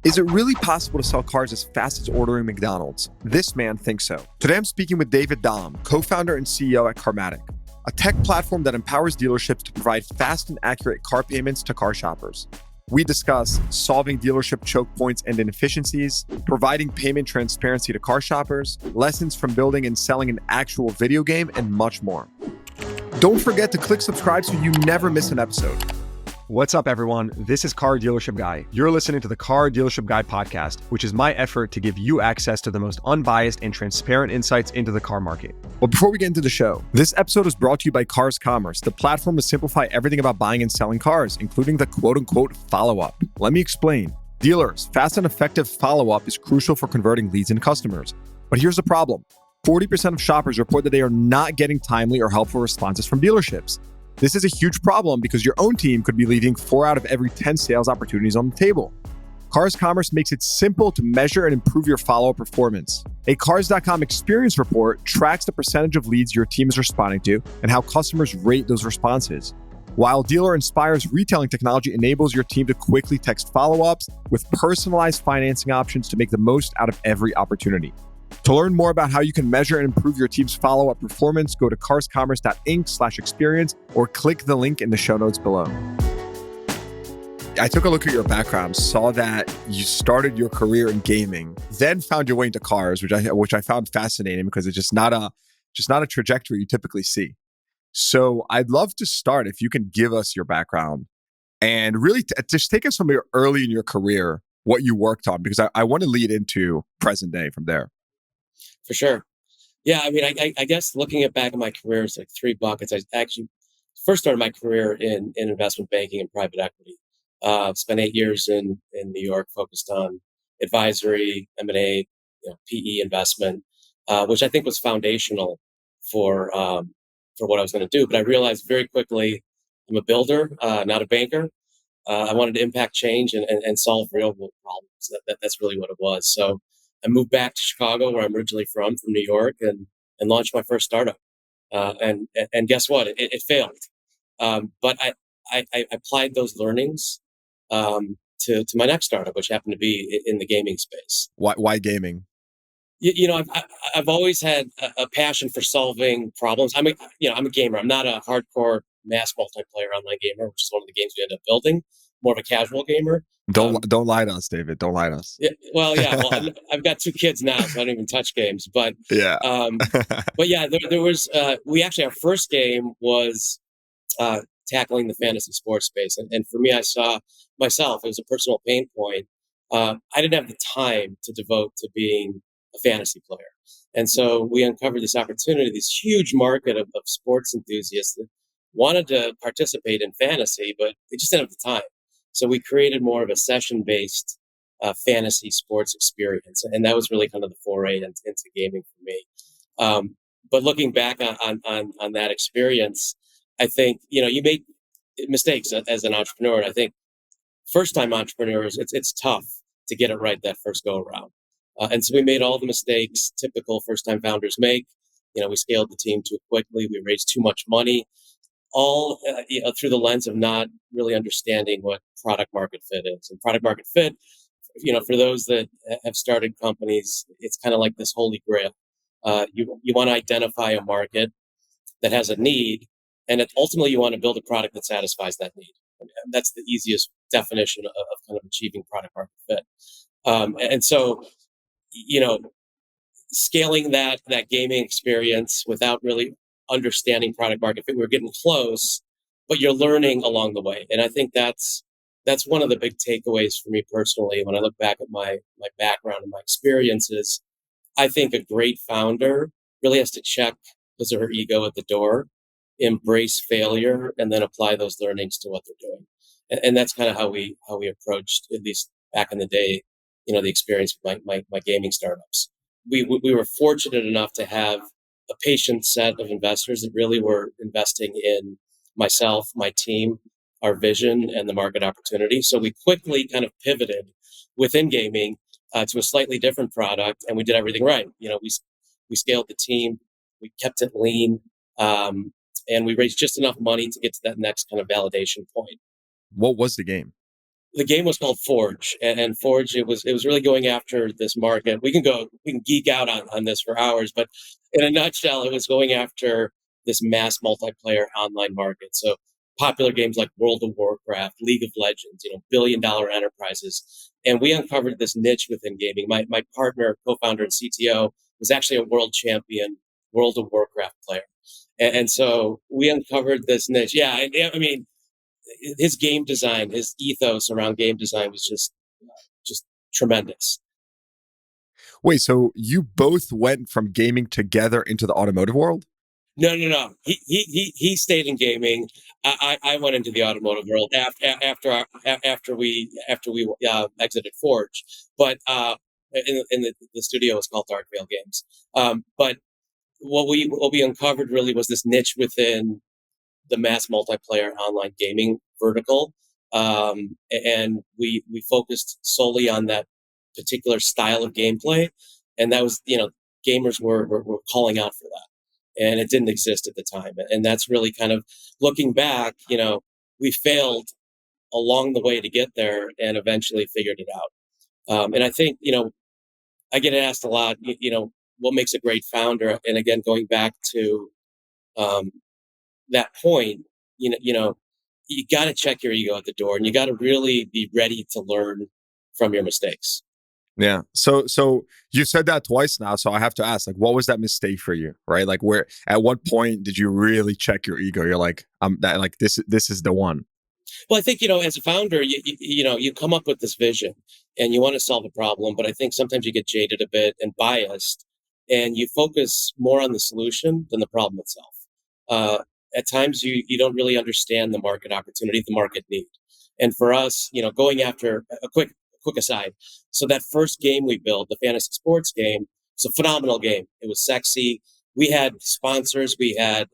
Is it really possible to sell cars as fast as ordering McDonald's? This man thinks so. Today I'm speaking with David Domm, co-founder and CEO at Carmatic, a tech platform that empowers dealerships to provide fast and accurate car payments to car shoppers. We discuss solving dealership choke points and inefficiencies, providing payment transparency to car shoppers, lessons from building and selling an actual video game, and much more. Don't forget to click subscribe so you never miss an episode. What's up, everyone? This is Car Dealership Guy. You're listening to the Car Dealership Guy podcast, which is my effort to give you access to the most unbiased and transparent insights into the car market. But before we get into the show, this episode is brought to you by Cars Commerce, the platform to simplify everything about buying and selling cars, including the quote-unquote follow-up. Let me explain. Dealers, fast and effective follow-up is crucial for converting leads into customers. But here's the problem. 40% of shoppers report that they are not getting timely or helpful responses from dealerships. This is a huge problem because your own team could be leaving 4 out of every 10 sales opportunities on the table. Cars Commerce makes it simple to measure and improve your follow-up performance. A Cars.com experience report tracks the percentage of leads your team is responding to and how customers rate those responses. While Dealer Inspire's retailing technology enables your team to quickly text follow-ups with personalized financing options to make the most out of every opportunity. To learn more about how you can measure and improve your team's follow-up performance, go to carscommerce.inc/experience or click the link in the show notes below. I took a look at your background, saw that you started your career in gaming, then found your way into cars, which I found fascinating because it's just not a trajectory you typically see. So I'd love to start if you can give us your background and really just take us from your early in your career, what you worked on, because I want to lead into present day from there. For sure. Yeah, I mean, I guess looking at back in my career, it's like 3 buckets. I actually first started my career in investment banking and private equity. Spent 8 years in New York, focused on advisory, M&A, PE investment, which I think was foundational for what I was going to do. But I realized very quickly I'm a builder, not a banker. I wanted to impact change and solve real world problems. That's really what it was. So I moved back to Chicago, where I'm originally from New York, and launched my first startup. And guess what? It failed. But I applied those learnings to my next startup, which happened to be in the gaming space. Why gaming? I've always had a passion for solving problems. I'm a gamer. I'm not a hardcore mass multiplayer online gamer, which is one of the games we end up building. More of a casual gamer. Don't lie to us, David. Don't lie to us. Yeah, I've got 2 kids now, so I don't even touch games. But yeah, but yeah, there was. Our first game was tackling the fantasy sports space, and for me, I saw myself. It was a personal pain point. I didn't have the time to devote to being a fantasy player, and so we uncovered this opportunity, this huge market of sports enthusiasts that wanted to participate in fantasy, but they just didn't have the time. So we created more of a session-based fantasy sports experience, and that was really kind of the foray into gaming for me. But looking back on that experience, I think you make mistakes as an entrepreneur. And I think first-time entrepreneurs, it's tough to get it right that first go-around. And so we made all the mistakes typical first-time founders make. We scaled the team too quickly. We raised too much money. All through the lens of not really understanding what product market fit is. And product market fit, for those that have started companies, it's kind of like this holy grail. You want to identify a market that has a need, and ultimately you want to build a product that satisfies that need. And that's the easiest definition of kind of achieving product market fit. And so, scaling that gaming experience without really understanding product market fit, we're getting close, but you're learning along the way. And I think that's one of the big takeaways for me personally. When I look back at my background and my experiences, I think a great founder really has to check his or her ego at the door, embrace failure, and then apply those learnings to what they're doing. And that's kind of how we approached, at least back in the day, the experience with my gaming startups. We were fortunate enough to have a patient set of investors that really were investing in myself, my team, our vision, and the market opportunity. So we quickly kind of pivoted within gaming to a slightly different product, and we did everything right. We scaled the team, we kept it lean, and we raised just enough money to get to that next kind of validation point. What was the game? The game was called Forge, and Forge it was really going after this market. We can geek out on this for hours, but in a nutshell, it was going after this mass multiplayer online market. So popular games like World of Warcraft, League of Legends, billion-dollar enterprises, and we uncovered this niche within gaming. My partner, co-founder, and CTO was actually a world champion World of Warcraft player, and so we uncovered this niche. Yeah, I mean his game design, his ethos around game design was just tremendous. Wait, so you both went from gaming together into the automotive world? No, no, no. He stayed in gaming. I went into the automotive world after we exited Forge, but in the studio was called Dark Veil Games. But what we uncovered really was this niche within the mass multiplayer online gaming vertical, and we focused solely on that particular style of gameplay, and that was gamers were calling out for that, and it didn't exist at the time, and that's really kind of looking back, we failed along the way to get there, and eventually figured it out. And I think I get asked a lot, what makes a great founder, and again going back to um, that point, you got to check your ego at the door, and you got to really be ready to learn from your mistakes. Yeah. So you said that twice now, so I have to ask, like, what was that mistake for you, right? Like, where at what point did you really check your ego? You're like, that like this is the one. Well, I think as a founder, you come up with this vision, and you want to solve a problem, but I think sometimes you get jaded a bit and biased, and you focus more on the solution than the problem itself. Uh, at times, you don't really understand the market opportunity, the market need, and for us, going after a quick aside. So that first game we built, the fantasy sports game, it's a phenomenal game. It was sexy. We had sponsors. We had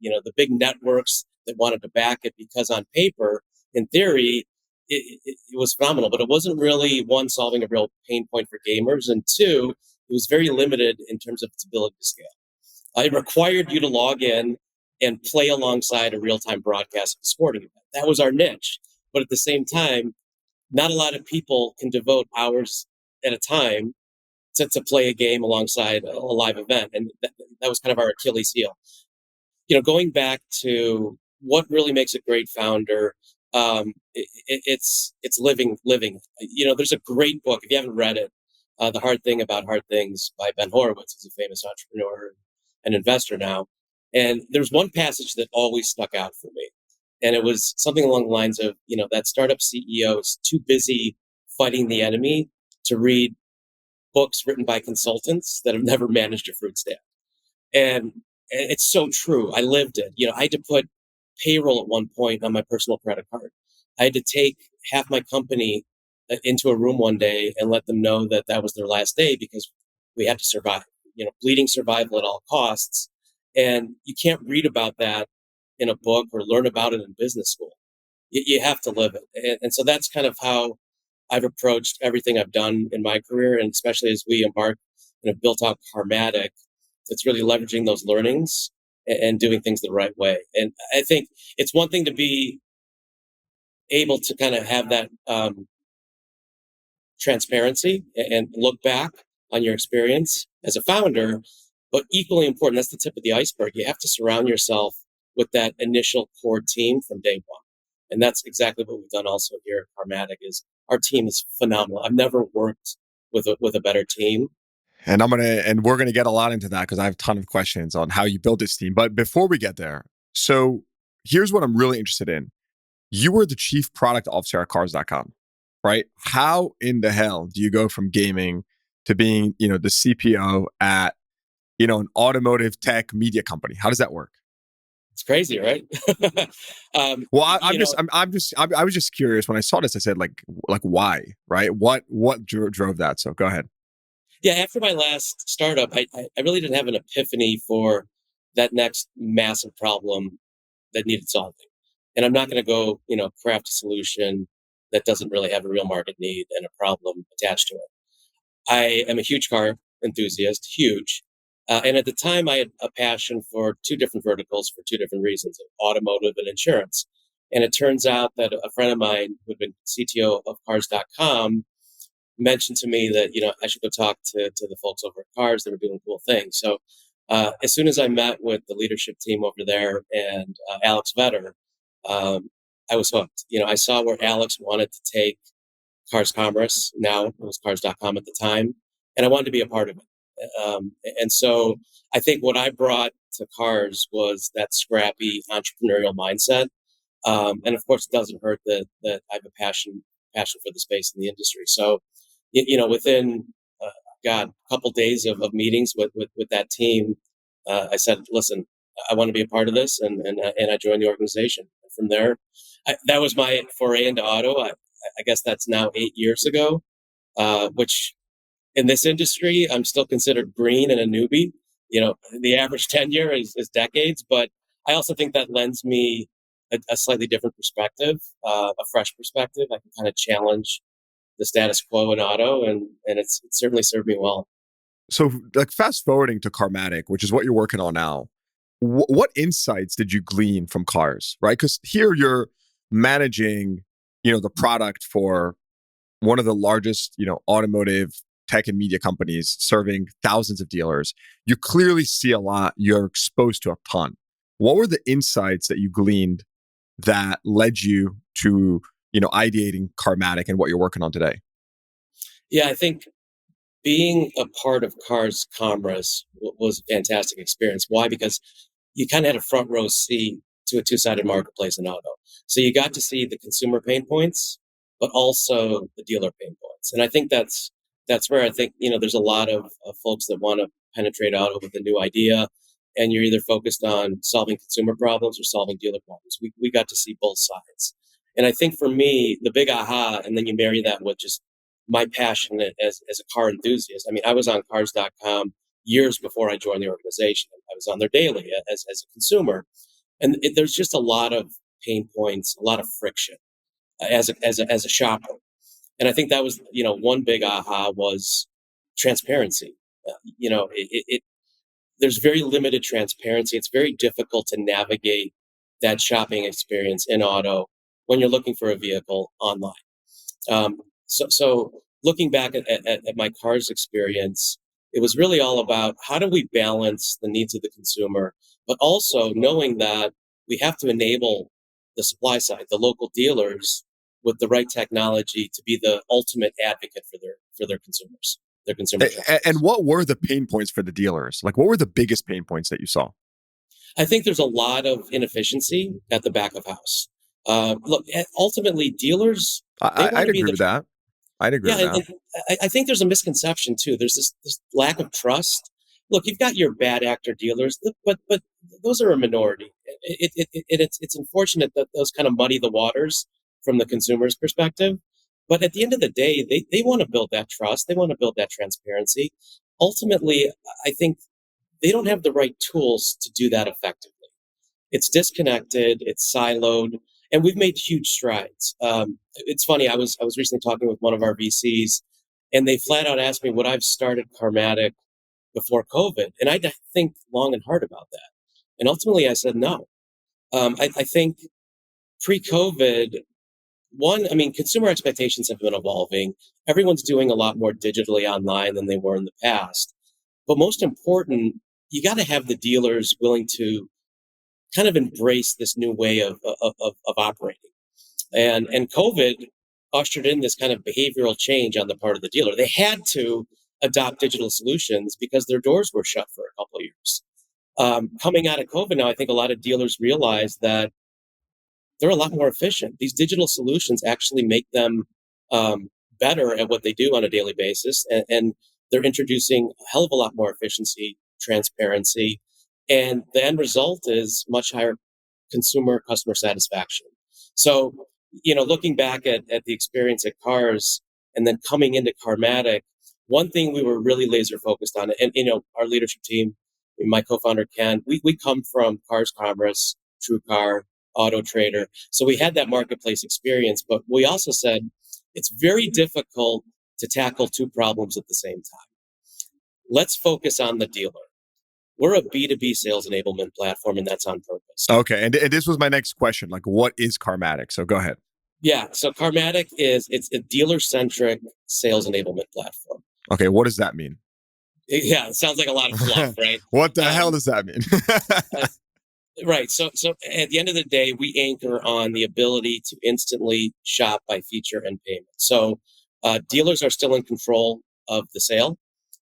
the big networks that wanted to back it because on paper, in theory, it was phenomenal, but it wasn't really one solving a real pain point for gamers, and two, it was very limited in terms of its ability to scale. It required you to log in and play alongside a real time broadcast of a sporting event. That was our niche, but at the same time, not a lot of people can devote hours at a time to play a game alongside a live event, and that was kind of our Achilles heel. Going back to what really makes a great founder, it's living. There's a great book if you haven't read it, "The Hard Thing About Hard Things" by Ben Horowitz. He's a famous entrepreneur and investor now. And there's one passage that always stuck out for me, and it was something along the lines of, that startup CEO is too busy fighting the enemy to read books written by consultants that have never managed a fruit stand. And it's so true. I lived it. I had to put payroll at one point on my personal credit card. I had to take half my company into a room one day and let them know that that was their last day because we had to survive, bleeding survival at all costs. And you can't read about that in a book or learn about it in business school. You have to live it. And so that's kind of how I've approached everything I've done in my career. And especially as we embark and have built out Carmatic, it's really leveraging those learnings and doing things the right way. And I think it's one thing to be able to kind of have that transparency and look back on your experience as a founder, but equally important, that's the tip of the iceberg. You have to surround yourself with that initial core team from day one. And that's exactly what we've done also here at Carmatic is our team is phenomenal. I've never worked with a better team. And we're gonna get a lot into that because I have a ton of questions on how you built this team. But before we get there, so here's what I'm really interested in. You were the chief product officer at cars.com, right? How in the hell do you go from gaming to being, the CPO at, an automotive tech media company? How does that work? It's crazy, right? Well, you know, I was just curious when I saw this. I said, like why, right? What drove that? So go ahead. yeah, after my last startup, I really didn't have an epiphany for that next massive problem that needed solving. And I'm not going to go, craft a solution that doesn't really have a real market need and a problem attached to it. I am a huge car enthusiast, huge. And at the time, I had a passion for two different verticals for two different reasons, automotive and insurance. And it turns out that a friend of mine who had been CTO of cars.com mentioned to me that, I should go talk to the folks over at Cars that were doing cool things. So as soon as I met with the leadership team over there and Alex Vetter, um, I was hooked. I saw where Alex wanted to take Cars Commerce. Now it was cars.com at the time, and I wanted to be a part of it. And so I think what I brought to Cars was that scrappy entrepreneurial mindset. And of course, it doesn't hurt that I have a passion for the space in the industry. So, within God, a couple days of meetings with that team, I said, "Listen, I want to be a part of this," and I joined the organization. And from there, that was my foray into auto. I guess that's now 8 years ago, which in this industry, I'm still considered green and a newbie. The average tenure is decades, but I also think that lends me a slightly different perspective, a fresh perspective. I can kind of challenge the status quo in auto, and it's certainly served me well. So, like, fast forwarding to Carmatic, which is what you're working on now, what insights did you glean from Cars, right? Because here you're managing, the product for one of the largest, automotive tech and media companies serving thousands of dealers. You clearly see a lot. You're exposed to a ton. What were the insights that you gleaned that led you to, ideating Carmatic and what you're working on today? Yeah, I think being a part of Cars Commerce was a fantastic experience. Why? Because you kind of had a front row seat to a two-sided marketplace in auto. So you got to see the consumer pain points, but also the dealer pain points. And I think that's where I think there's a lot of folks that want to penetrate auto with a new idea, and you're either focused on solving consumer problems or solving dealer problems. We got to see both sides, and I think for me the big aha, and then you marry that with just my passion as a car enthusiast. I mean, I was on cars.com years before I joined the organization. I was on there daily as a consumer, and there's just a lot of pain points, a lot of friction as a shopper. And I think that was one big aha was transparency. There's very limited transparency. It's very difficult to navigate that shopping experience in auto when you're looking for a vehicle online. So looking back at my Cars experience, it was really all about how do we balance the needs of the consumer, but also knowing that we have to enable the supply side, the local dealers, with the right technology to be the ultimate advocate for their consumers, their consumer And shoppers. what were the pain points for the dealers? Like, what were the biggest pain points that you saw? I think there's a lot of inefficiency at the back of house. Look, ultimately, dealers they want I'd to be agree the with that. I'd agree Yeah, with that. and I think there's a misconception too. There's this lack of trust. Look, you've got your bad actor dealers, but those are a minority. It's unfortunate that those kind of muddy the waters from the consumer's perspective. But at the end of the day, they want to build that trust. They want to build that transparency. Ultimately, I think they don't have the right tools to do that effectively. It's disconnected, it's siloed, and we've made huge strides. It's funny. I was recently talking with one of our VCs, and they flat out asked me would I've started Carmatic before COVID, and I had to think long and hard about that. And ultimately, I said no. I think pre-COVID, one, I mean, consumer expectations have been evolving. Everyone's doing a lot more digitally online than they were in the past. But most important, you got to have the dealers willing to kind of embrace this new way of operating. And COVID ushered in this kind of behavioral change on the part of the dealer. They had to adopt digital solutions because their doors were shut for a couple of years. Coming out of COVID now, I think a lot of dealers realize that they're a lot more efficient. These digital solutions actually make them better at what they do on a daily basis, and they're introducing a hell of a lot more efficiency, transparency, and the end result is much higher customer satisfaction. So, looking back at the experience at Cars and then coming into Carmatic, one thing we were really laser focused on, and our leadership team, my co-founder Ken, we come from Cars Commerce, True Car, Auto Trader, so we had that marketplace experience. But we also said it's very difficult to tackle two problems at the same time. Let's focus on the dealer. We're a B2B sales enablement platform, and that's on purpose. Okay, and this was my next question. Like, what is Carmatic? So go ahead. Yeah, so Carmatic it's a dealer-centric sales enablement platform. Okay, what does that mean? Yeah, it sounds like a lot of fluff, right? What the hell Um, does that mean? uh, right. So at the end of the day, we anchor on the ability to instantly shop by feature and payment. So dealers are still in control of the sale.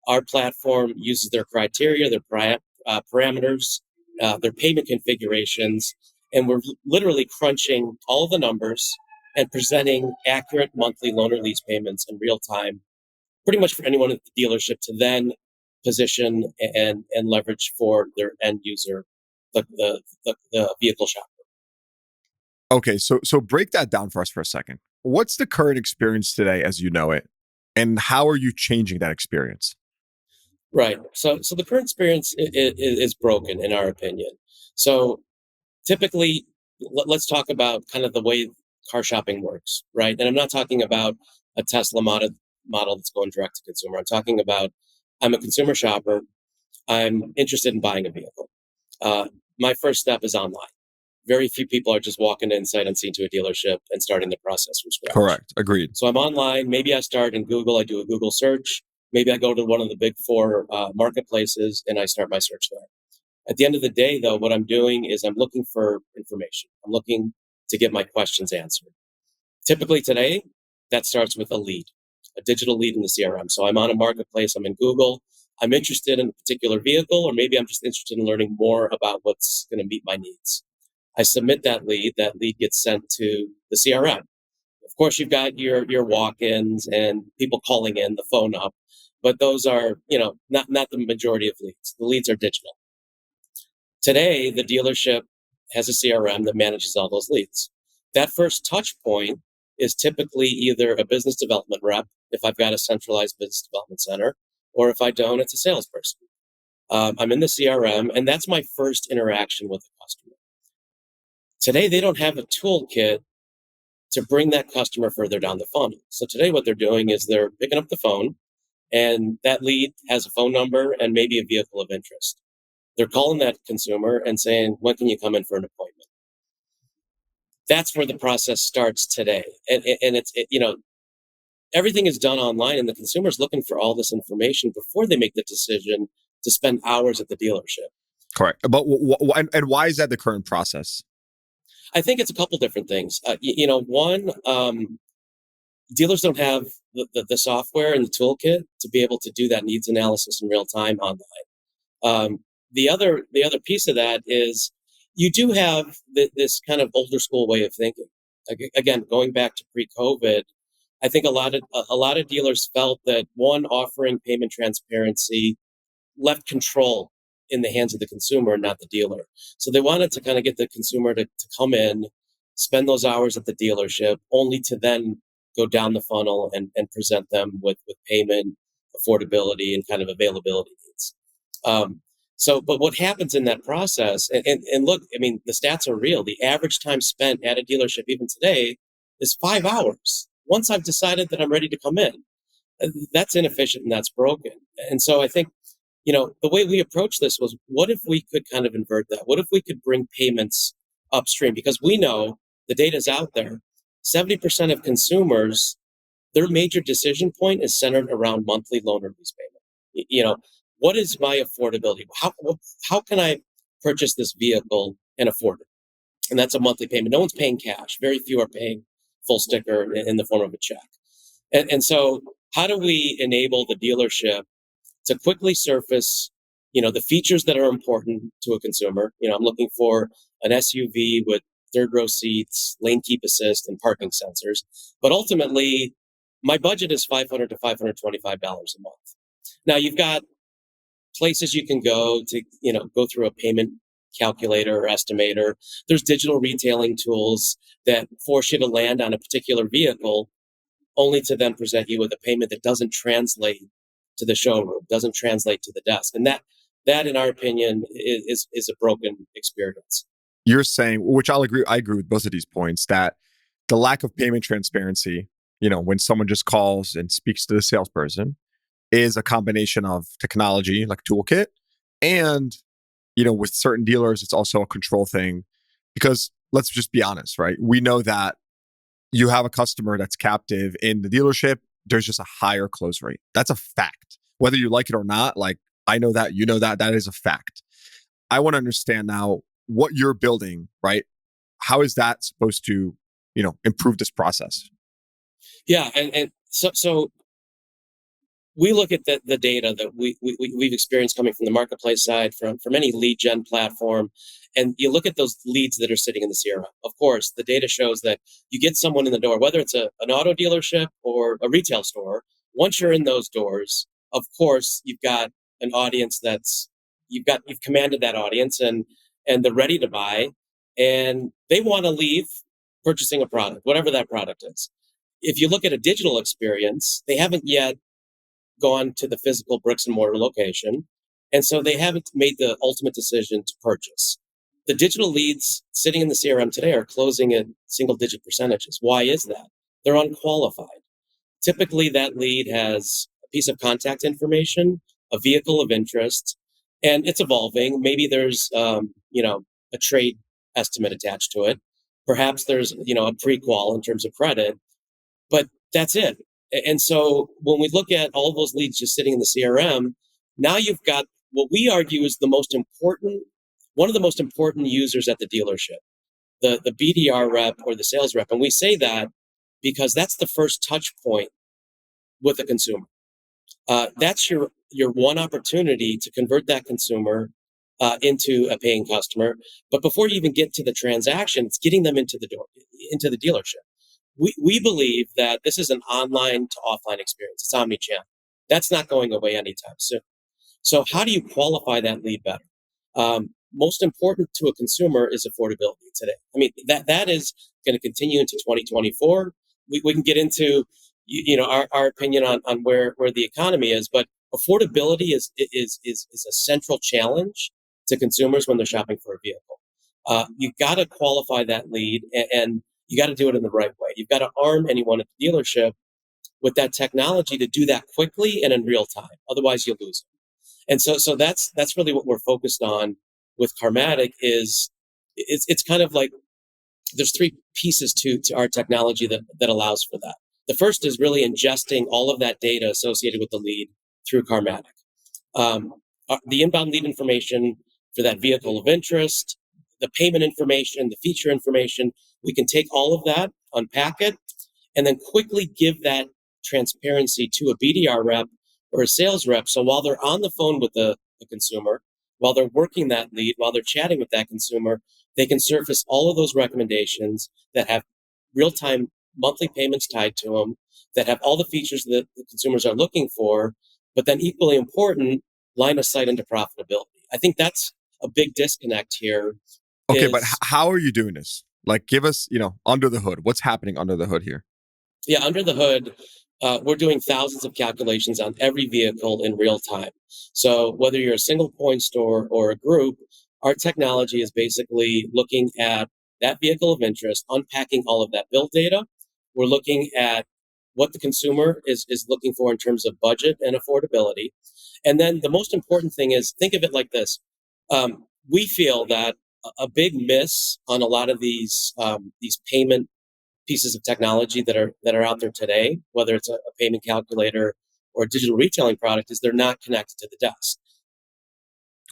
Our platform uses their criteria, their parameters, their payment configurations, and we're literally crunching all of the numbers and presenting accurate monthly loan or lease payments in real time, pretty much for anyone at the dealership to then position and leverage for their end user, the vehicle shop. Okay, so break that down for us for a second. What's the current experience today as you know it, and how are you changing that experience? Right. So the current experience is broken, in our opinion. So typically, let's talk about kind of the way car shopping works, right? And I'm not talking about a Tesla model that's going direct to consumer. I'm talking about I'm a consumer shopper. I'm interested in buying a vehicle. Uh, my first step is online. Very few people are just walking in sight unseen to a dealership and starting the process from scratch. Correct. Agreed. So I'm online. Maybe I start in Google. I do a Google search. Maybe I go to one of the big four marketplaces and I start my search there. At the end of the day, though, what I'm doing is I'm looking for information. I'm looking to get my questions answered. Typically today, that starts with a lead, a digital lead in the CRM. So I'm on a marketplace, I'm in Google, I'm interested in a particular vehicle, or maybe I'm just interested in learning more about what's going to meet my needs. I submit that lead gets sent to the CRM. Of course, you've got your walk-ins and people calling in the phone up, but those are, not the majority of leads. The leads are digital. Today, the dealership has a CRM that manages all those leads. That first touch point is typically either a business development rep, if I've got a centralized business development center, or if I don't, it's a salesperson. I'm in the CRM, and that's my first interaction with the customer. Today, they don't have a toolkit to bring that customer further down the funnel. So today, what they're doing is they're picking up the phone, and that lead has a phone number and maybe a vehicle of interest. They're calling that consumer and saying, when can you come in for an appointment? That's where the process starts today. And everything is done online and the consumer's looking for all this information before they make the decision to spend hours at the dealership. Correct. But and why is that the current process? I think it's a couple different things. One, dealers don't have the software and the toolkit to be able to do that needs analysis in real time online. The other piece of that is you do have this kind of older school way of thinking. Again, going back to pre-COVID, I think a lot of dealers felt that one, offering payment transparency left control in the hands of the consumer and not the dealer. So they wanted to kind of get the consumer to come in, spend those hours at the dealership, only to then go down the funnel and present them with payment, affordability, and kind of availability needs. Um, but what happens in that process, and look, I mean, the stats are real. The average time spent at a dealership, even today, is 5 hours. Once I've decided that I'm ready to come in, that's inefficient and that's broken. And so I think, the way we approach this was, what if we could kind of invert that? What if we could bring payments upstream? Because we know the data is out there. 70% of consumers, their major decision point is centered around monthly loan or lease payment. What is my affordability? How can I purchase this vehicle and afford it? And that's a monthly payment. No one's paying cash. Very few are paying full sticker in the form of a check. And so, how do we enable the dealership to quickly surface, the features that are important to a consumer? I'm looking for an SUV with third row seats, lane keep assist, and parking sensors. But ultimately, my budget is $500 to $525 a month. Now you've got places you can go to, go through a payment calculator or estimator. There's digital retailing tools that force you to land on a particular vehicle, only to then present you with a payment that doesn't translate to the showroom, doesn't translate to the desk. And that in our opinion is a broken experience. You're saying, which I agree with both of these points, that the lack of payment transparency, when someone just calls and speaks to the salesperson, is a combination of technology like toolkit And, with certain dealers, it's also a control thing because let's just be honest, right? We know that you have a customer that's captive in the dealership, there's just a higher close rate. That's a fact. Whether you like it or not, like I know that, that is a fact. I want to understand now what you're building, right? How is that supposed to, improve this process? Yeah, and so we look at the data that we've experienced coming from the marketplace side, from any lead gen platform, and you look at those leads that are sitting in the CRM. Of course, the data shows that you get someone in the door, whether it's an auto dealership or a retail store. Once you're in those doors, of course, you've got an audience you've commanded that audience, and they're ready to buy, and they want to leave purchasing a product, whatever that product is. If you look at a digital experience, they haven't yet gone to the physical bricks and mortar location. And so they haven't made the ultimate decision to purchase. The digital leads sitting in the CRM today are closing at single digit percentages. Why is that? They're unqualified. Typically, that lead has a piece of contact information, a vehicle of interest, and it's evolving. Maybe there's, a trade estimate attached to it. Perhaps there's, a pre-qual in terms of credit, but that's it. And so when we look at all those leads just sitting in the CRM, now you've got what we argue is one of the most important users at the dealership, the BDR rep or the sales rep. And we say that because that's the first touch point with a consumer. That's your one opportunity to convert that consumer into a paying customer. But before you even get to the transaction, it's getting them into the door, into the dealership. We believe that this is an online to offline experience. It's omni-channel. That's not going away anytime soon. So how do you qualify that lead better? Most important to a consumer is affordability today. I mean, that is going to continue into 2024. We can get into our opinion on where the economy is, but affordability is a central challenge to consumers when they're shopping for a vehicle. You've got to qualify that lead, and you got to do it in the right way. You've got to arm anyone at the dealership with that technology to do that quickly and in real time. Otherwise, you'll lose them. And so that's really what we're focused on with Carmatic. It's kind of like there's three pieces to our technology that allows for that. The first is really ingesting all of that data associated with the lead through Carmatic. The inbound lead information for that vehicle of interest, the payment information, the feature information, we can take all of that, unpack it, and then quickly give that transparency to a BDR rep or a sales rep. So while they're on the phone with the consumer, while they're working that lead, while they're chatting with that consumer, they can surface all of those recommendations that have real-time monthly payments tied to them, that have all the features that the consumers are looking for, but then equally important, line of sight into profitability. I think that's a big disconnect here. Okay, but how are you doing this? Like, give us, under the hood. What's happening under the hood here? Yeah, under the hood, we're doing thousands of calculations on every vehicle in real time. So whether you're a single point store or a group, our technology is basically looking at that vehicle of interest, unpacking all of that build data. We're looking at what the consumer is looking for in terms of budget and affordability. And then the most important thing is think of it like this. We feel that a big miss on a lot of these payment pieces of technology that are out there today, whether it's a payment calculator or a digital retailing product, is they're not connected to the desk.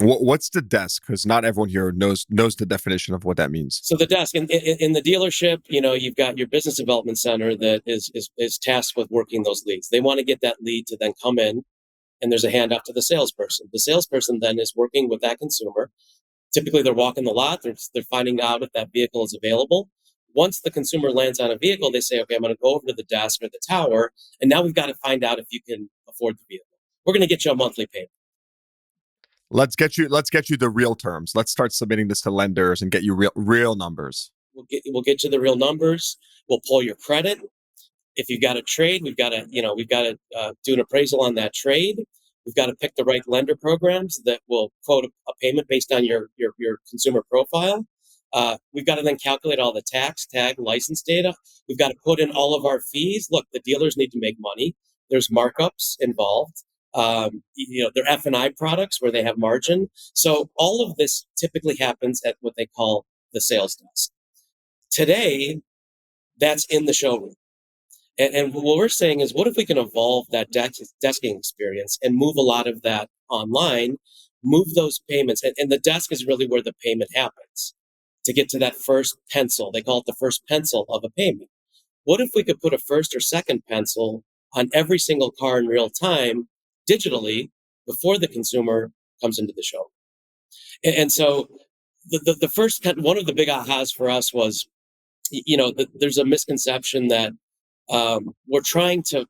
What's the desk? Because not everyone here knows the definition of what that means. So the desk in the dealership, you've got your business development center that is tasked with working those leads. They want to get that lead to then come in, and there's a handoff to the salesperson. The salesperson then is working with that consumer. Typically, they're walking the lot. They're finding out if that vehicle is available. Once the consumer lands on a vehicle, they say, okay, I'm going to go over to the desk or the tower, and now we've got to find out if you can afford the vehicle. We're going to get you a monthly payment. Let's get you the real terms. Let's start submitting this to lenders and get you real numbers. We'll get you the real numbers. We'll pull your credit. If you've got a trade, we've got to do an appraisal on that trade. We've got to pick the right lender programs that will quote a payment based on your consumer profile. We've got to then calculate all the tax, tag, license data. We've got to put in all of our fees. Look, the dealers need to make money. There's markups involved. They're F&I products where they have margin. So all of this typically happens at what they call the sales desk. Today, that's in the showroom. And what we're saying is, what if we can evolve that desking experience and move a lot of that online, move those payments, and the desk is really where the payment happens to get to that first pencil. They call it the first pencil of a payment. What if we could put a first or second pencil on every single car in real time, digitally, before the consumer comes into the show? And so the first one of the big ahas for us was, there's a misconception that we're trying to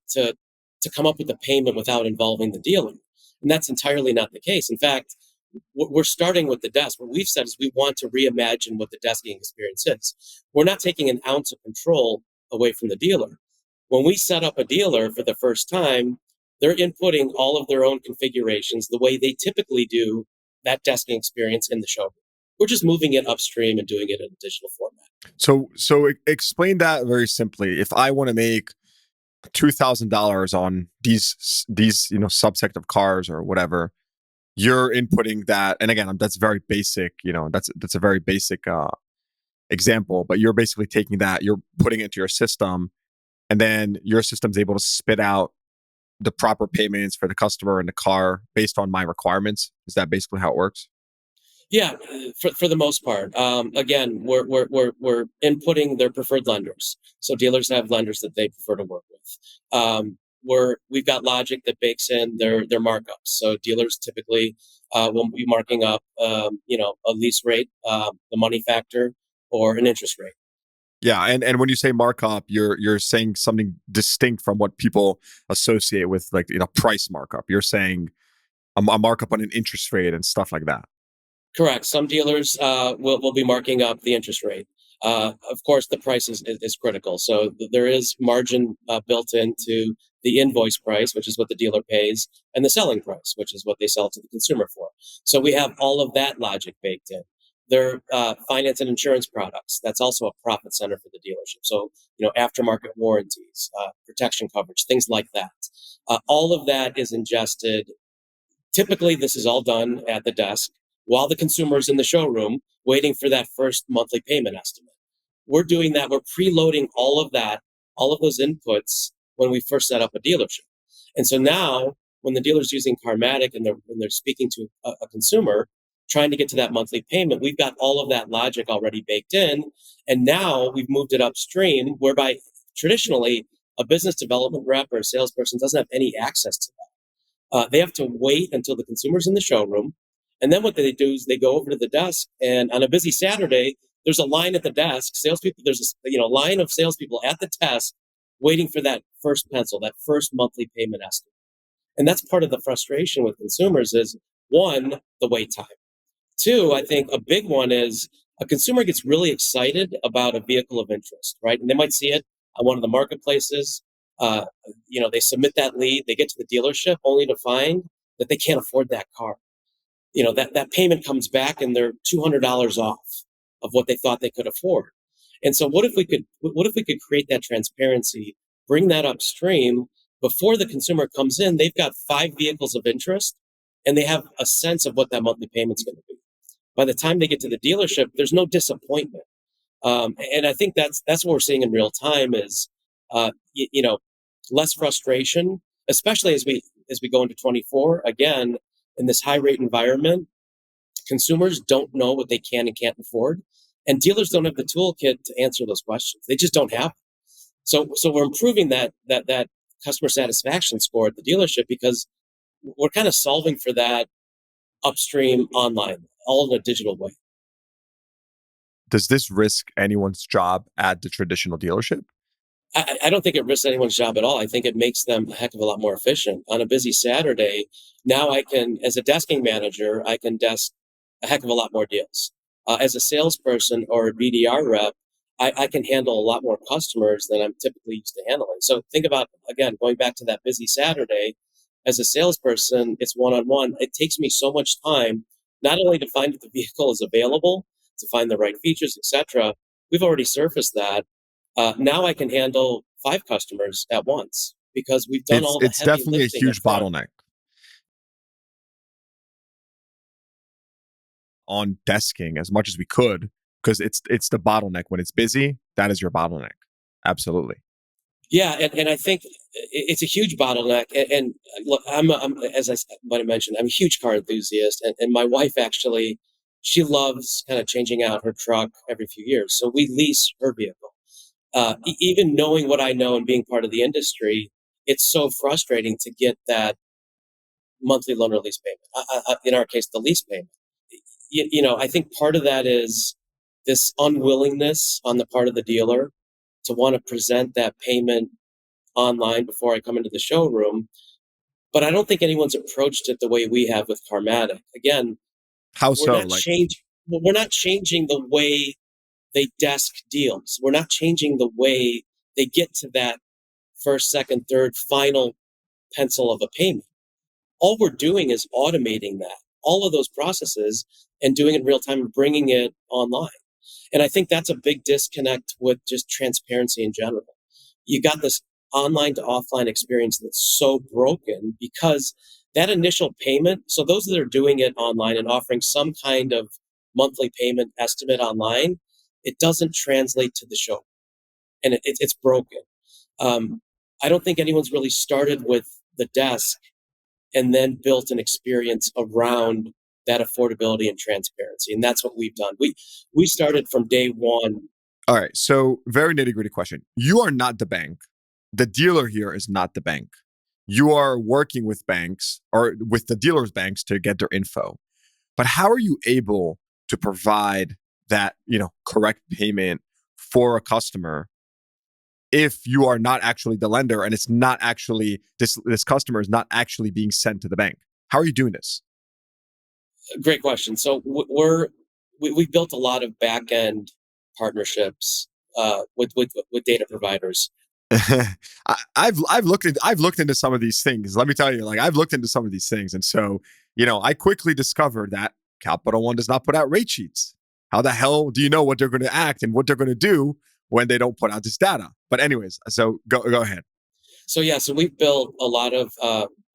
come up with a payment without involving the dealer, and that's entirely not the case. In fact, we're starting with the desk. What we've said is we want to reimagine what the desking experience is. We're not taking an ounce of control away from the dealer. When we set up a dealer for the first time, they're inputting all of their own configurations the way they typically do that desking experience in the showroom. We're just moving it upstream and doing it in a digital format. So explain that very simply. If I want to make $2,000 on these subset of cars or whatever, you're inputting that. And again, that's very basic. That's a very basic example. But you're basically taking that, you're putting it into your system, and then your system's able to spit out the proper payments for the customer and the car based on my requirements. Is that basically how it works? Yeah, for the most part. Again, we're inputting their preferred lenders. So dealers have lenders that they prefer to work with. We've got logic that bakes in their markups. So dealers typically will be marking up, a lease rate, the money factor, or an interest rate. Yeah, and when you say markup, you're saying something distinct from what people associate with, like, price markup. You're saying a markup on an interest rate and stuff like that. Correct. Some dealers will be marking up the interest rate. Of course, the price is critical. So there is margin built into the invoice price, which is what the dealer pays, and the selling price, which is what they sell to the consumer for. So we have all of that logic baked in. Their finance and insurance products, that's also a profit center for the dealership. So, aftermarket warranties, protection coverage, things like that. All of that is ingested. Typically, this is all done at the desk while the consumer is in the showroom waiting for that first monthly payment estimate. We're doing that. We're preloading all of that, all of those inputs when we first set up a dealership. And so now, when the dealer's using Carmatic and they're speaking to a consumer trying to get to that monthly payment, we've got all of that logic already baked in. And now we've moved it upstream, whereby traditionally a business development rep or a salesperson doesn't have any access to that. They have to wait until the consumer's in the showroom. And then what they do is they go over to the desk, and on a busy Saturday, there's a line at the desk. Salespeople, there's a line of salespeople at the desk waiting for that first pencil, that first monthly payment estimate. And that's part of the frustration with consumers is, one, the wait time. Two, I think a big one is a consumer gets really excited about a vehicle of interest, right? And they might see it on one of the marketplaces. Uh, they submit that lead, they get to the dealership only to find that they can't afford that car. That payment comes back and they're $200 off of what they thought they could afford. And so what if we could create that transparency, bring that upstream before the consumer comes in, they've got 5 vehicles of interest and they have a sense of what that monthly payment's going to be. By the time they get to the dealership, there's no disappointment. And I think that's what we're seeing in real time is, less frustration, especially as we go into 24. Again, in this high rate environment, consumers don't know what they can and can't afford, and dealers don't have the toolkit to answer those questions. They just don't have it. So we're improving that customer satisfaction score at the dealership because we're kind of solving for that upstream online, all in a digital way. Does this risk anyone's job at the traditional dealership? I don't think it risks anyone's job at all. I think it makes them a heck of a lot more efficient. On a busy Saturday, now I can, as a desking manager, I can desk a heck of a lot more deals. As a salesperson or a BDR rep, I can handle a lot more customers than I'm typically used to handling. So think about, again, going back to that busy Saturday, as a salesperson, it's one-on-one. It takes me so much time, not only to find if the vehicle is available, to find the right features, etc. We've already surfaced that. Now I can handle 5 customers at once because we've done It's all the it's heavy definitely a lifting up huge front. bottleneck. on desking as much as we could because it's the bottleneck. When it's busy, that is your bottleneck. Absolutely. Yeah, and I think it's a huge bottleneck. And look, as I might have mentioned, I'm a huge car enthusiast, and my wife actually, she loves kind of changing out her truck every few years. So we lease her vehicle. Even knowing what I know and being part of the industry, it's so frustrating to get that monthly loan or lease payment. In our case, the lease payment. I think part of that is this unwillingness on the part of the dealer to want to present that payment online before I come into the showroom. But I don't think anyone's approached it the way we have with Carmatic. Again, How we're so? not Like, changing. We're not changing the way they desk deals. We're not changing the way they get to that first, second, third, final pencil of a payment. All we're doing is automating that, all of those processes, and doing it in real time and bringing it online. And I think that's a big disconnect with just transparency in general. You got this online to offline experience that's so broken because that initial payment, so those that are doing it online and offering some kind of monthly payment estimate online, it doesn't translate to the show, and it's broken. Um, I don't think anyone's really started with the desk and then built an experience around that affordability and transparency. And that's what we've done. We started from day one. all right. So, very nitty gritty question. You are not the bank. The dealer here is not the bank. You are working with banks or with the dealers' banks to get their info. But how are you able to provide that, correct payment for a customer if you are not actually the lender and it's not actually this customer is not actually being sent to the bank? How are you doing this? Great question. So we've built a lot of back end partnerships with data providers. I've looked into some of these things. Let me tell you, like I've looked into some of these things, and so I quickly discovered that Capital One does not put out rate sheets. How the hell do you know what they're going to act and what they're going to do when they don't put out this data? But anyways, so go ahead. So we've built a lot of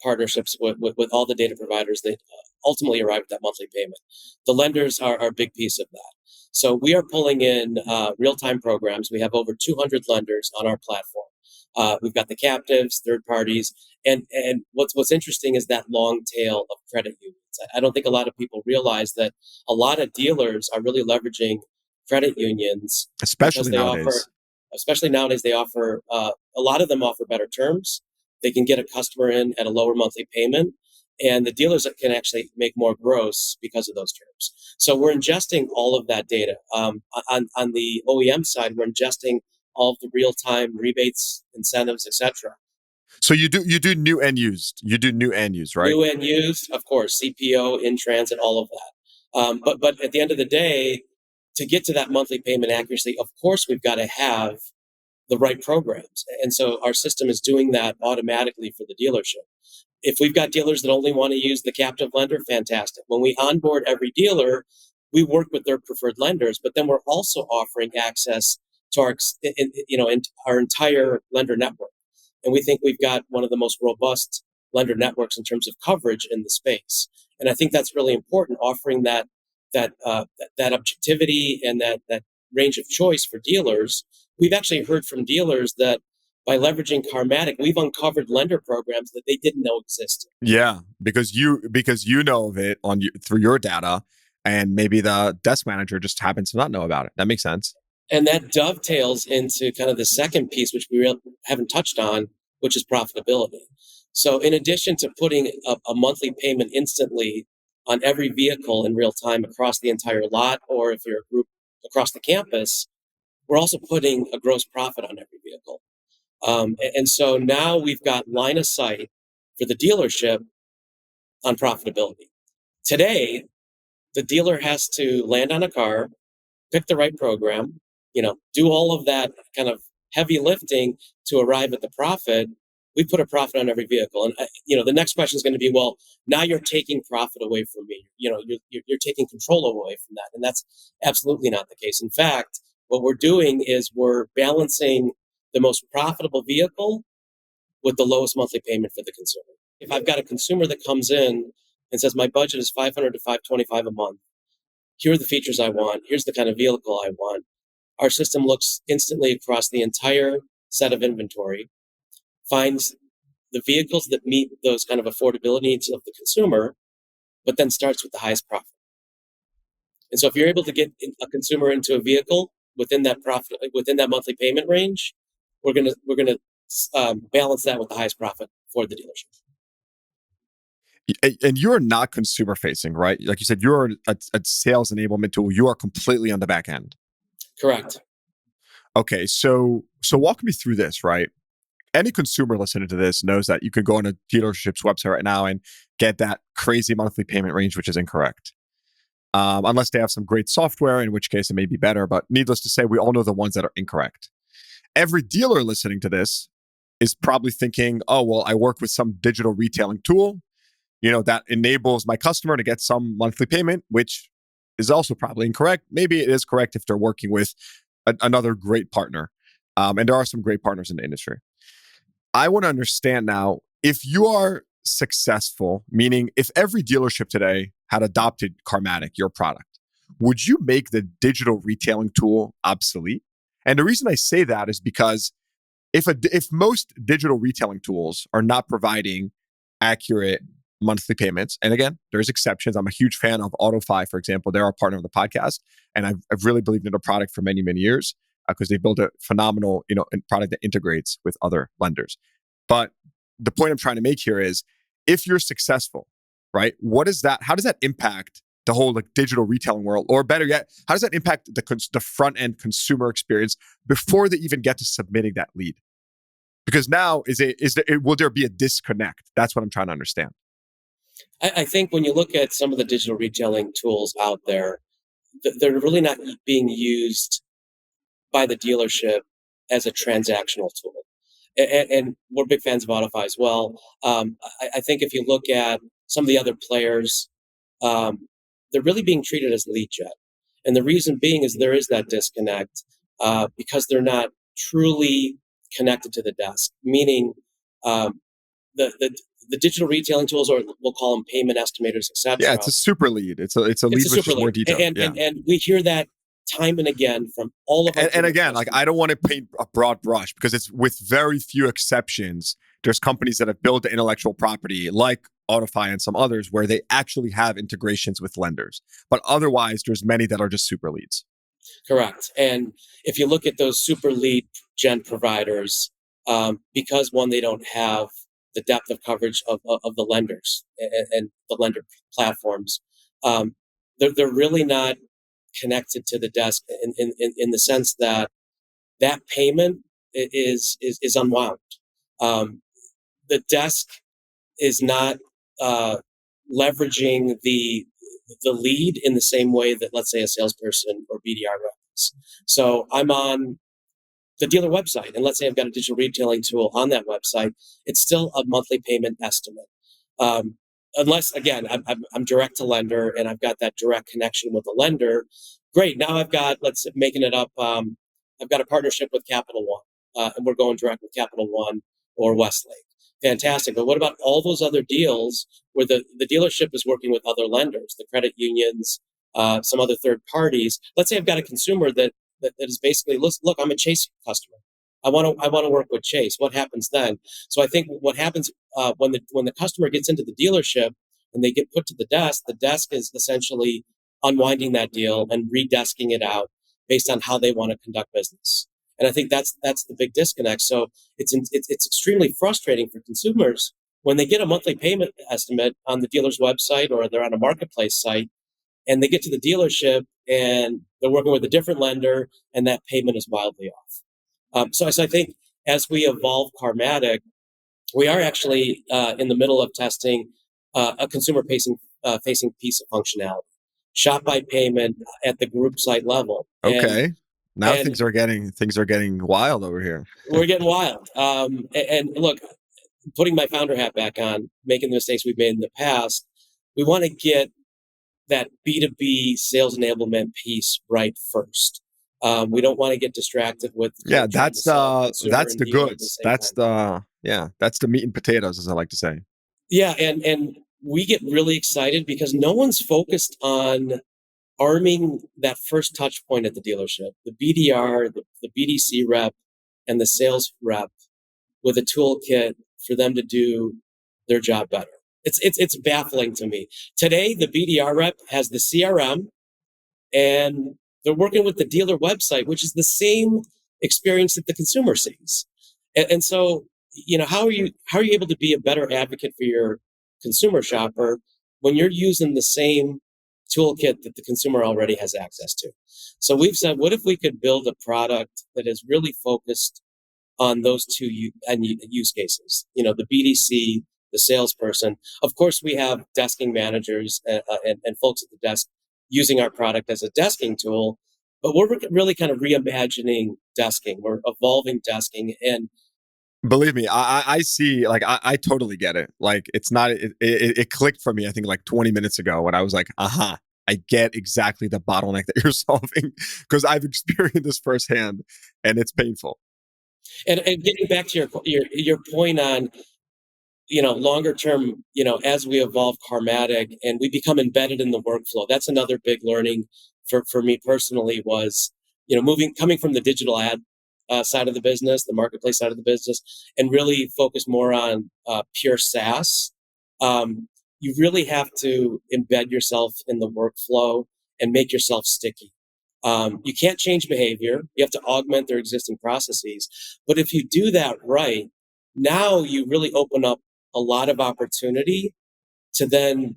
partnerships with all the data providers that ultimately arrive at that monthly payment. The lenders are a big piece of that. So we are pulling in real time programs. We have over 200 lenders on our platform. We've got the captives, third parties, and what's interesting is that long tail of credit unions. I don't think a lot of people realize that a lot of dealers are really leveraging credit unions because Especially they offer, nowadays. especially nowadays, they offer a lot of them offer better terms. They can get a customer in at a lower monthly payment, and the dealers can actually make more gross because of those terms. So we're ingesting all of that data. On the OEM side, we're ingesting all of the real time rebates, incentives, etc. So you do new and used. You do new and used, right? New and used, of course, CPO, in transit, all of that. But at the end of the day, to get to that monthly payment accuracy, of course, we've got to have the right programs. And so our system is doing that automatically for the dealership. If we've got dealers that only want to use the captive lender, fantastic. When we onboard every dealer, we work with their preferred lenders, but then we're also offering access to in our entire lender network. And we think we've got one of the most robust lender networks in terms of coverage in the space. And I think that's really important, offering that objectivity and that range of choice for dealers. We've actually heard from dealers that by leveraging Carmatic, we've uncovered lender programs that they didn't know existed. Yeah, because you know of it through your data, and maybe the desk manager just happens to not know about it. That makes sense. And that dovetails into kind of the second piece, which we haven't touched on, which is profitability. So, in addition to putting a monthly payment instantly on every vehicle in real time across the entire lot, or if you're a group across the campus, we're also putting a gross profit on every vehicle. And so now we've got line of sight for the dealership on profitability. Today, the dealer has to land on a car, pick the right program, do all of that kind of heavy lifting to arrive at the profit. We put a profit on every vehicle, and the next question is going to be, well, now you're taking profit away from me. You're taking control away from that, and that's absolutely not the case. In fact, what we're doing is we're balancing the most profitable vehicle with the lowest monthly payment for the consumer. If I've got a consumer that comes in and says my budget is 500 to 525 a month, here are the features I want. Here's the kind of vehicle I want. Our system looks instantly across the entire set of inventory, finds the vehicles that meet those kind of affordability needs of the consumer, but then starts with the highest profit. And so if you're able to get a consumer into a vehicle within that profit, within that monthly payment range, we're gonna balance that with the highest profit for the dealership. And you're not consumer facing, right? Like you said, you're a sales enablement tool. You are completely on the back end. Correct. Okay, so walk me through this, right? Any consumer listening to this knows that you could go on a dealership's website right now and get that crazy monthly payment range, which is incorrect. Unless they have some great software, in which case it may be better. But needless to say, we all know the ones that are incorrect. Every dealer listening to this is probably thinking, oh, well, I work with some digital retailing tool, that enables my customer to get some monthly payment, which is also probably incorrect. Maybe it is correct if they're working with another great partner. And there are some great partners in the industry. I want to understand now, if you are successful, meaning if every dealership today had adopted Carmatic, your product, would you make the digital retailing tool obsolete? And the reason I say that is because if most digital retailing tools are not providing accurate monthly payments, and again, there's exceptions. I'm a huge fan of AutoFi, for example. They're a partner of the podcast, and I've really believed in the product for many, many years because they built a phenomenal, product that integrates with other lenders. But the point I'm trying to make here is, if you're successful, right? How does that impact the whole digital retailing world, or better yet, how does that impact the front end consumer experience before they even get to submitting that lead? Because now will there be a disconnect? That's what I'm trying to understand. I think when you look at some of the digital retailing tools out there, they're really not being used by the dealership as a transactional tool. And we're big fans of AutoFi as well. I think if you look at some of the other players, they're really being treated as lead gen. And the reason being is there is that disconnect because they're not truly connected to the desk, meaning the digital retailing tools, or we'll call them payment estimators, etc. Yeah, it's a super lead. It's a lead with just more detail. And we hear that time and again from all of our and again, like, I don't want to paint a broad brush, because it's with very few exceptions. There's companies that have built the intellectual property like AutoFi and some others where they actually have integrations with lenders. But otherwise, there's many that are just super leads. Correct. And if you look at those super lead gen providers, because one, they don't have the depth of coverage of the lenders and the lender platforms, they're really not connected to the desk in the sense that payment is unwound. The desk is not leveraging the lead in the same way that, let's say, a salesperson or BDR rep is. So I'm on the dealer website, and let's say I've got a digital retailing tool on that website. It's still a monthly payment estimate. Unless, again, I'm direct to lender and I've got that direct connection with the lender. Great. Now I've got, let's making it up. I've got a partnership with Capital One, and we're going direct with Capital One or Westlake. Fantastic. But what about all those other deals where the dealership is working with other lenders, the credit unions, some other third parties? Let's say I've got a consumer that is basically, look, I'm a Chase customer. I want to work with Chase. What happens then? So I think what happens when the customer gets into the dealership and they get put to the desk is essentially unwinding that deal and redesking it out based on how they want to conduct business. And I think that's the big disconnect. So it's extremely frustrating for consumers when they get a monthly payment estimate on the dealer's website or they're on a marketplace site, and they get to the dealership and they're working with a different lender, and that payment is wildly off. So I think as we evolve Carmatic, we are actually in the middle of testing a consumer-facing piece of functionality, shop by payment at the group site level. Okay. Now things are getting wild over here. We're getting wild. And look, putting my founder hat back on, making the mistakes we've made in the past, we want to get that B2B sales enablement piece right first. We don't want to get distracted with that's the goods. That's the meat and potatoes, as I like to say. Yeah, and we get really excited because no one's focused on arming that first touch point at the dealership, the BDR, the BDC rep, and the sales rep with a toolkit for them to do their job better. It's baffling to me. Today, the BDR rep has the CRM and they're working with the dealer website, which is the same experience that the consumer sees. And so, how are you able to be a better advocate for your consumer shopper when you're using the same toolkit that the consumer already has access to? So we've said, what if we could build a product that is really focused on those two use cases? The BDC, the salesperson. Of course, we have desking managers and folks at the desk using our product as a desking tool, but we're really kind of reimagining desking. We're evolving desking, and Believe me, I see, like, I totally get it. Like, it's not, it clicked for me, I think, like 20 minutes ago when I was like, aha, I get exactly the bottleneck that you're solving because I've experienced this firsthand and it's painful. and getting back to your point on longer term, as we evolve Carmatic and we become embedded in the workflow, that's another big learning for me personally was, coming from the digital ad side of the business, the marketplace side of the business, and really focus more on pure SaaS. You really have to embed yourself in the workflow and make yourself sticky. You can't change behavior. You have to augment their existing processes. But if you do that right, now you really open up a lot of opportunity to then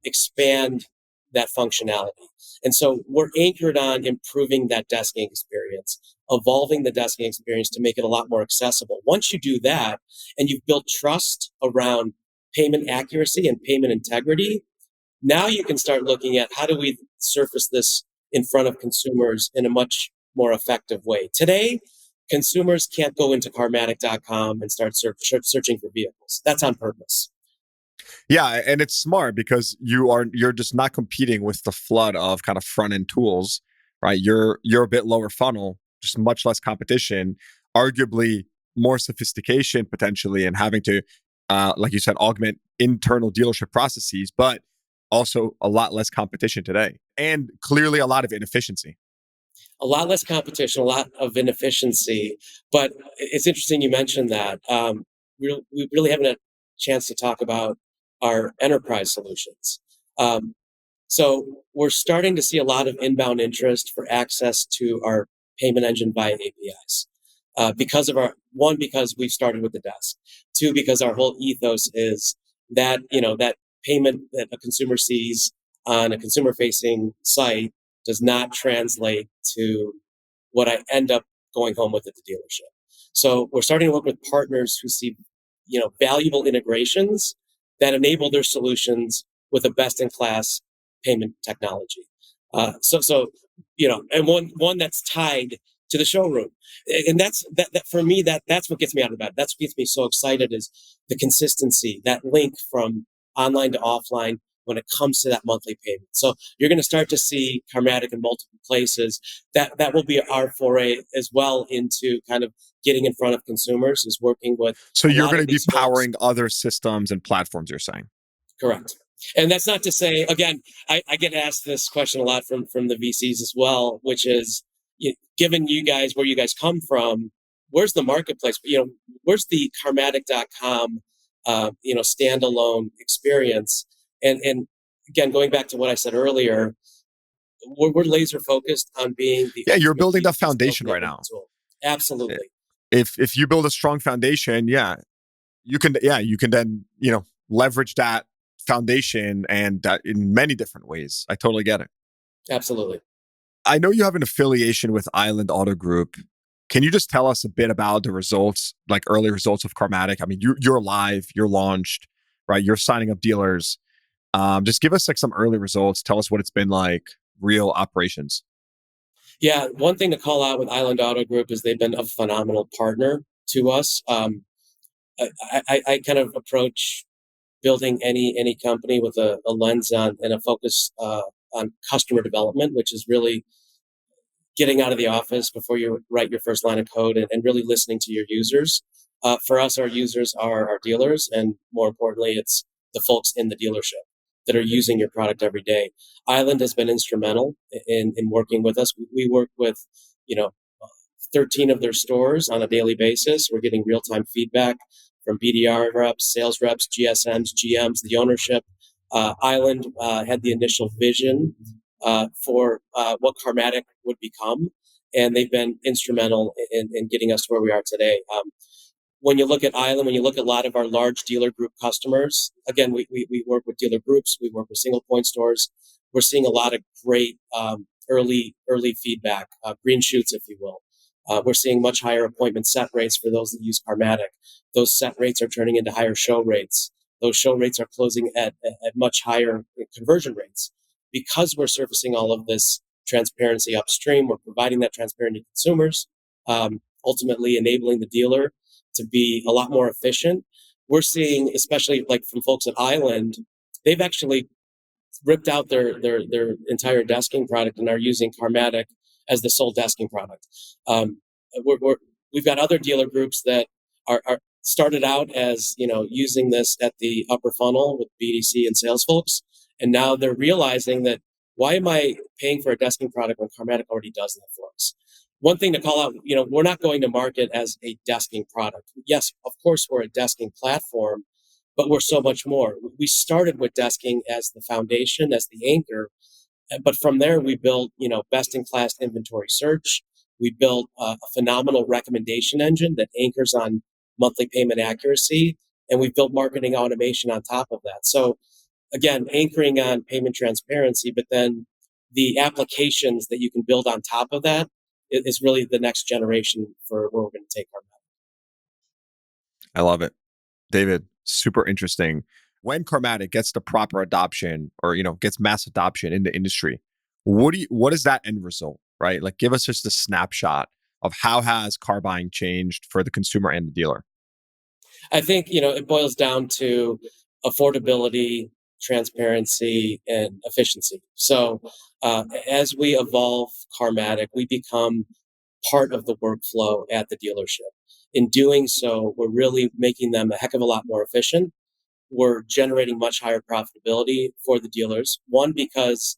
expand that functionality. And so we're anchored on improving that desking experience, evolving the desking experience to make it a lot more accessible. Once you do that and you've built trust around payment accuracy and payment integrity, now you can start looking at how do we surface this in front of consumers in a much more effective way. Today, consumers can't go into Carmatic.com and start searching for vehicles. That's on purpose. Yeah, and it's smart because you're just not competing with the flood of kind of front end tools, right? You're a bit lower funnel, just much less competition, arguably more sophistication potentially, and having to, like you said, augment internal dealership processes, but also a lot less competition today, and clearly a lot of inefficiency. A lot less competition, a lot of inefficiency. But it's interesting you mentioned that. We really haven't had a chance to talk about our enterprise solutions. Um, so we're starting to see a lot of inbound interest for access to our payment engine via APIs. Because of because we've started with the desk. Two, because our whole ethos is that, that payment that a consumer sees on a consumer facing site does not translate to what I end up going home with at the dealership. So we're starting to work with partners who see, valuable integrations that enable their solutions with a best in class payment technology. And one that's tied to the showroom, and that for me, that's what gets me out of bed. That's what gets me so excited is the consistency, that link from online to offline when it comes to that monthly payment. So you're going to start to see Carmatic in multiple places. That will be our foray as well into kind of getting in front of consumers, is working with So a you're lot going of to be these folks. powering other systems and platforms, you're saying. Correct. And that's not to say, again, I get asked this question a lot from the VCs as well, which is, given you guys where you guys come from, where's the marketplace? Where's the Carmatic.com, standalone experience? And again, going back to what I said earlier, we're laser focused on being the Yeah, you're ultimate building the B2B sales foundation right enablement now. tool. Absolutely. If you build a strong foundation, you can then, leverage that foundation and that in many different ways. I totally get it. Absolutely. I know you have an affiliation with Island Auto Group. Can you just tell us a bit about the results, like early results of Carmatic? I mean, you're live, you're launched, right? You're signing up dealers. Just give us like some early results. Tell us what it's been like, real operations. Yeah, one thing to call out with Island Auto Group is they've been a phenomenal partner to us. I kind of approach building any company with a lens on and a focus on customer development, which is really getting out of the office before you write your first line of code and really listening to your users. For us, our users are our dealers, and more importantly, it's the folks in the dealership. that are using your product every day. Island has been instrumental in working with us. We work with, you know, 13 of their stores on a daily basis. We're getting real-time feedback from BDR reps, sales reps, GSMs, GMs, the ownership. Island had the initial vision for what Carmatic would become, and they've been instrumental in getting us to where we are today. When you look at Island, when you look at a lot of our large dealer group customers, again, we work with dealer groups, we work with single point stores. We're seeing a lot of great early feedback, green shoots, if you will. We're seeing much higher appointment set rates for those that use Carmatic. Those set rates are turning into higher show rates. Those show rates are closing at much higher conversion rates. Because we're surfacing all of this transparency upstream, we're providing that transparency to consumers, ultimately enabling the dealer to be a lot more efficient. We're seeing, especially like from folks at Island, they've actually ripped out their entire desking product and are using Carmatic as the sole desking product. We've got other dealer groups that are started out as, using this at the upper funnel with BDC and sales folks, and now they're realizing that, why am I paying for a desking product when Carmatic already does that for us? One thing to call out, we're not going to market as a desking product. Yes, of course, we're a desking platform, but we're so much more. We started with desking as the foundation, as the anchor, but from there we built, best-in-class inventory search. We built a phenomenal recommendation engine that anchors on monthly payment accuracy, and we built marketing automation on top of that. So again, anchoring on payment transparency, but then the applications that you can build on top of that is really the next generation for where we're going to take our money. I love it. David, super interesting. When Carmatic gets the proper adoption or, gets mass adoption in the industry, what is that end result, right? Like, give us just a snapshot of how has car buying changed for the consumer and the dealer. I think, it boils down to affordability, transparency, and efficiency. So as we evolve Carmatic, we become part of the workflow at the dealership. In doing so, we're really making them a heck of a lot more efficient. We're generating much higher profitability for the dealers. One, because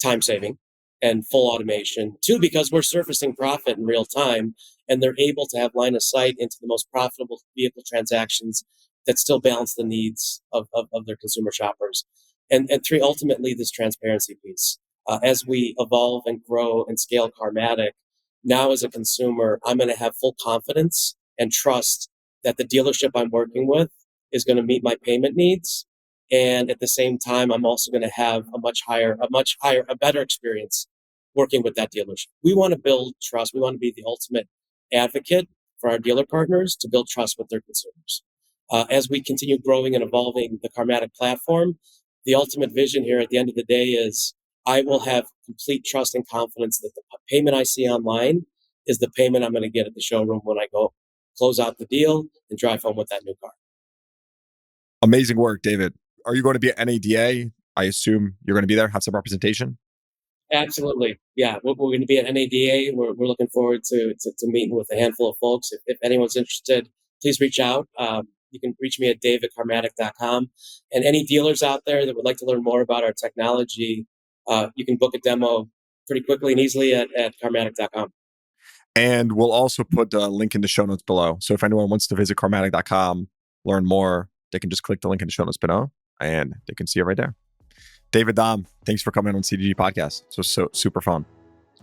time saving and full automation. Two, because we're surfacing profit in real time, and they're able to have line of sight into the most profitable vehicle transactions that still balance the needs of their consumer shoppers. And three, ultimately, this transparency piece. As we evolve and grow and scale Carmatic, now as a consumer, I'm going to have full confidence and trust that the dealership I'm working with is going to meet my payment needs. And at the same time, I'm also going to have a better experience working with that dealership. We want to build trust. We want to be the ultimate advocate for our dealer partners to build trust with their consumers. As we continue growing and evolving the Carmatic platform, the ultimate vision here at the end of the day is I will have complete trust and confidence that the payment I see online is the payment I'm going to get at the showroom when I go close out the deal and drive home with that new car. Amazing work, David. Are you going to be at NADA? I assume you're going to be there, have some representation? Absolutely. Yeah, we're going to be at NADA. We're looking forward to meeting with a handful of folks. If anyone's interested, please reach out. You can reach me at davidcarmatic.com. And any dealers out there that would like to learn more about our technology, you can book a demo pretty quickly and easily at carmatic.com. And we'll also put a link in the show notes below. So if anyone wants to visit carmatic.com, learn more, they can just click the link in the show notes below and they can see it right there. David Domm, thanks for coming on CDG Podcast. So super fun.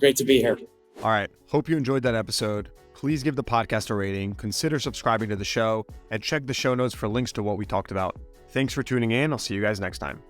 Great to be here. All right. Hope you enjoyed that episode. Please give the podcast a rating, consider subscribing to the show, and check the show notes for links to what we talked about. Thanks for tuning in. I'll see you guys next time.